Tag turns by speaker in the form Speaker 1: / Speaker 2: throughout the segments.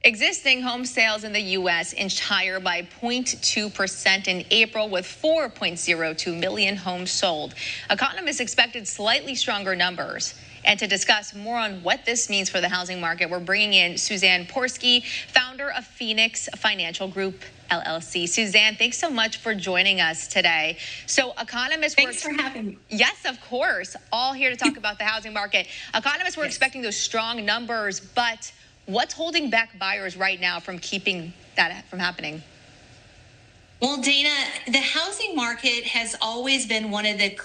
Speaker 1: Existing home sales in the U.S. inched higher by 0.2% in April, with 4.02 million homes sold. Economists expected slightly stronger numbers. And to discuss more on what this means for the housing market, we're bringing in Suzanne Porske, founder of Phoenix Financial Group, LLC. Suzanne, thanks so much for joining us today. So economists
Speaker 2: Thanks for having me.
Speaker 1: Yes, of course. All here to talk about the housing market. Economists were expecting those strong numbers, but what's holding back buyers right now from keeping that from happening?
Speaker 2: Well, Dana, the housing market has always been one of the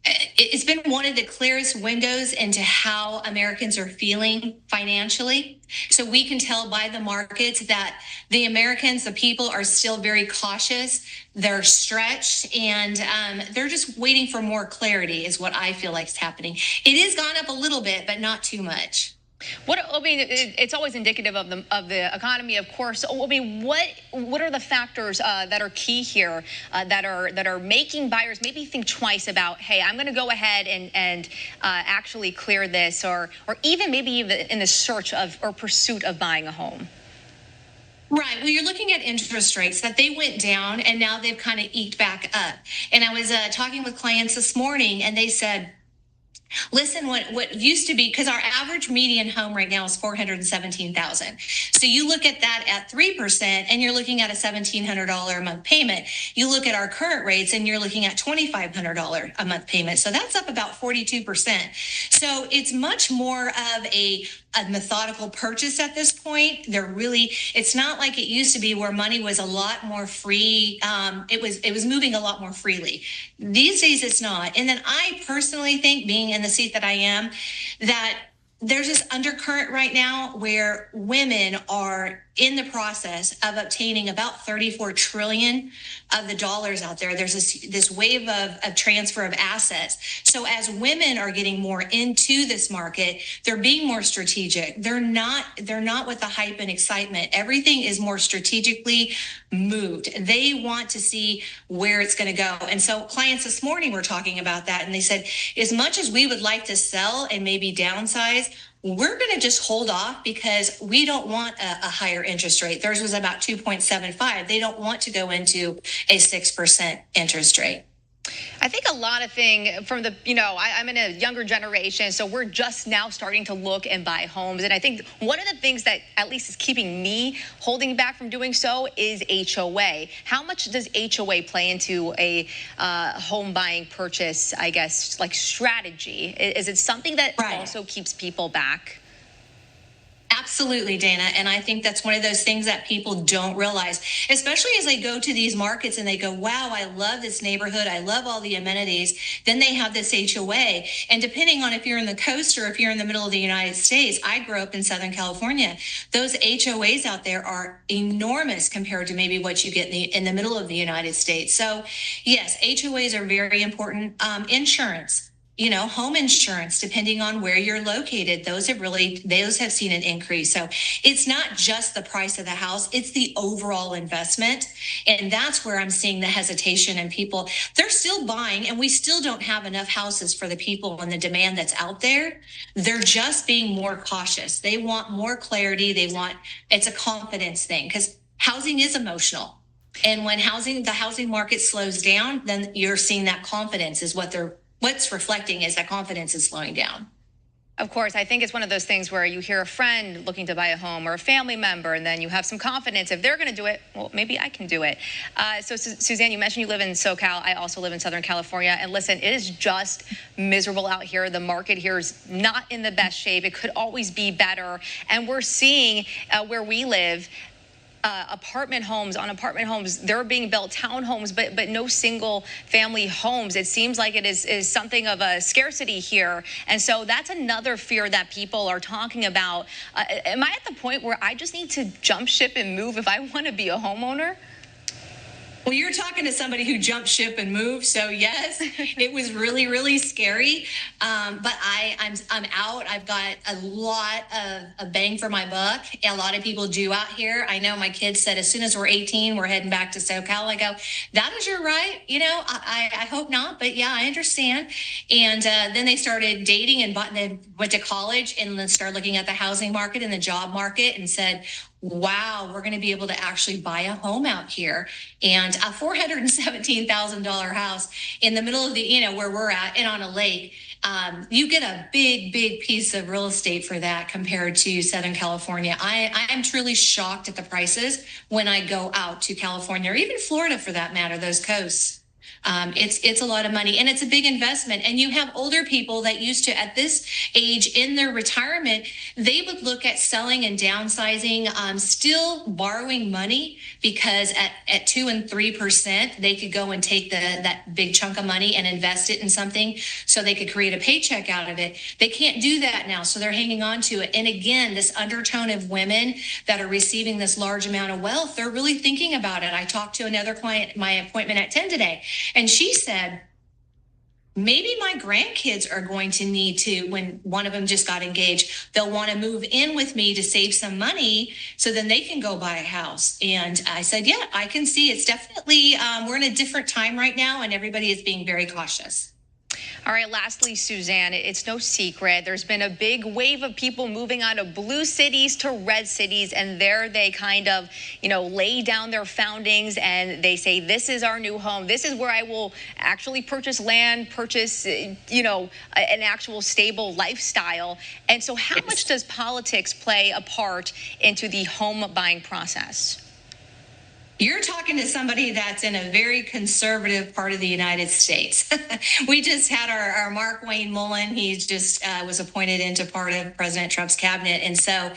Speaker 2: it's been one of the clearest windows into how Americans are feeling financially. So we can tell by the markets that the Americans, the people, are still very cautious. They're stretched, and they're just waiting for more clarity is what I feel like is happening. It has gone up a little bit, but not too much.
Speaker 1: It's always indicative of the economy, of course. I mean, what are the factors that are key here that are making buyers maybe think twice about, hey, I'm going to go ahead and actually clear this, or even in the search of or pursuit of buying a home?
Speaker 2: Right. Well, you're looking at interest rates that they went down and now they've kind of eked back up. And I was talking with clients this morning, and they said, listen, what used to be, because our average median home right now is $417,000. So you look at that at 3%, and you're looking at a $1,700 a month payment. You look at our current rates, and you're looking at $2,500 a month payment. So that's up about 42%. So it's much more of a methodical purchase at this point. It's not like it used to be where money was a lot more free. It was moving a lot more freely. These days it's not. And then I personally think, being in the seat that I am, that there's this undercurrent right now where women are in the process of obtaining about 34 trillion of the dollars out there. There's this wave of transfer of assets. So as women are getting more into this market, they're being more strategic. They're not with the hype and excitement. Everything is more strategically moved. They want to see where it's going to go. And so clients this morning were talking about that, and they said, as much as we would like to sell and maybe downsize, we're going to just hold off because we don't want a higher interest rate. Theirs was about 2.75. They don't want to go into a 6% interest rate.
Speaker 1: I think a lot of things from I'm in a younger generation, so we're just now starting to look and buy homes. And I think one of the things that at least is keeping me holding back from doing so is HOA. How much does HOA play into a home buying purchase, I guess, like strategy? Is it something that also keeps people back?
Speaker 2: Absolutely, Dana. And I think that's one of those things that people don't realize, especially as they go to these markets and they go, wow, I love this neighborhood. I love all the amenities. Then they have this HOA. And depending on if you're in the coast or if you're in the middle of the United States, I grew up in Southern California. Those HOAs out there are enormous compared to maybe what you get in the middle of the United States. So yes, HOAs are very important. Insurance. Home insurance, depending on where you're located, those have seen an increase. So it's not just the price of the house, it's the overall investment. And that's where I'm seeing the hesitation, and people, they're still buying, and we still don't have enough houses for the people and the demand that's out there. They're just being more cautious. They want more clarity. It's a confidence thing, because housing is emotional. And when the housing market slows down, then you're seeing that confidence is what's reflecting is that confidence is slowing down.
Speaker 1: Of course, I think it's one of those things where you hear a friend looking to buy a home or a family member, and then you have some confidence. If they're going to do it, well, maybe I can do it. So Suzanne, you mentioned you live in SoCal. I also live in Southern California. And listen, it is just miserable out here. The market here is not in the best shape. It could always be better. And we're seeing where we live, apartment homes, they're being built, townhomes, but no single family homes. It seems like it is something of a scarcity here. And so that's another fear that people are talking about. Am I at the point where I just need to jump ship and move if I want to be a homeowner?
Speaker 2: Well, you're talking to somebody who jumped ship and moved, so yes, it was really, really scary. But I'm out. I've got a lot of a bang for my buck. A lot of people do out here. I know my kids said as soon as we're 18, we're heading back to SoCal. I go, that is your right. I hope not, but yeah, I understand. And then they started dating and they went to college and then started looking at the housing market and the job market and said, wow, we're going to be able to actually buy a home out here. And a $417,000 house in the middle of where we're at and on a lake, you get a big, big piece of real estate for that compared to Southern California. I am truly shocked at the prices when I go out to California or even Florida for that matter, those coasts. It's a lot of money and it's a big investment. And you have older people that used to, at this age in their retirement, they would look at selling and downsizing, still borrowing money because at 2 and 3%, they could go and take that big chunk of money and invest it in something so they could create a paycheck out of it. They can't do that now. So they're hanging on to it. And again, this undertone of women that are receiving this large amount of wealth, they're really thinking about it. I talked to another client, my appointment at 10 today. And she said, maybe my grandkids are going to need to, when one of them just got engaged, they'll want to move in with me to save some money so then they can go buy a house. And I said, yeah, I can see it's definitely, we're in a different time right now and everybody is being very cautious.
Speaker 1: All right, lastly, Suzanne, it's no secret. There's been a big wave of people moving out of blue cities to red cities, and there they kind of, lay down their foundings and they say, this is our new home. This is where I will actually purchase land, purchase, an actual stable lifestyle. And so how much does politics play a part into the home buying process?
Speaker 2: You're talking to somebody that's in a very conservative part of the United States. We just had our Mark Wayne Mullen. He just was appointed into part of President Trump's cabinet. And so,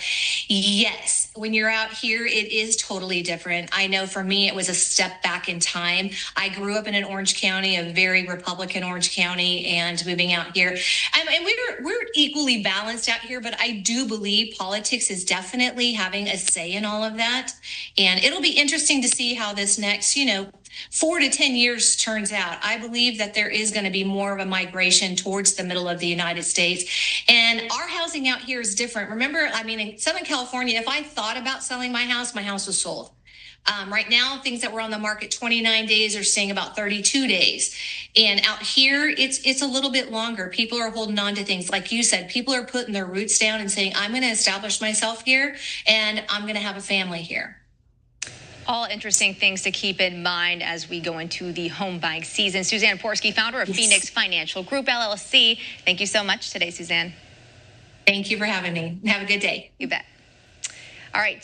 Speaker 2: yes, when you're out here, it is totally different. I know for me, it was a step back in time. I grew up in an Orange County, a very Republican Orange County, and moving out here. And we're equally balanced out here, but I do believe politics is definitely having a say in all of that. And it'll be interesting to see how this next, 4 to 10 years turns out. I believe that there is going to be more of a migration towards the middle of the United States. And our housing out here is different. Remember, in Southern California, if I thought about selling my house was sold. Right now, things that were on the market 29 days are staying about 32 days. And out here, it's a little bit longer. People are holding on to things. Like you said, people are putting their roots down and saying, I'm going to establish myself here and I'm going to have a family here.
Speaker 1: All interesting things to keep in mind as we go into the home buying season. Suzanne Porske, founder of Phoenix Financial Group, LLC. Thank you so much today, Suzanne.
Speaker 2: Thank you for having me. Have a good day.
Speaker 1: You bet. All right.